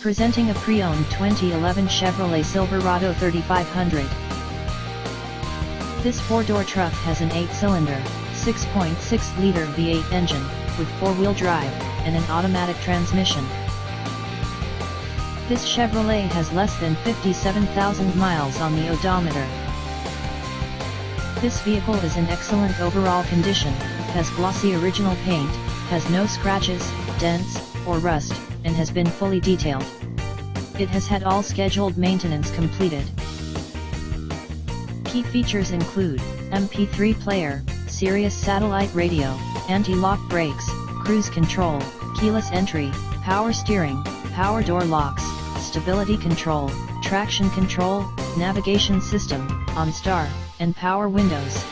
Presenting a pre-owned 2011 Chevrolet Silverado 3500. This four-door truck has an 8-cylinder, 6.6-liter V8 engine, with four-wheel drive, and an automatic transmission. This Chevrolet has less than 57,000 miles on the odometer. This vehicle is in excellent overall condition, has glossy original paint, has no scratches, dents, or rust, and has been fully detailed. It has had all scheduled maintenance completed. Key features include MP3 player, Sirius satellite radio, anti-lock brakes, cruise control, keyless entry, power steering, power door locks, stability control, traction control, navigation system, OnStar, and power windows.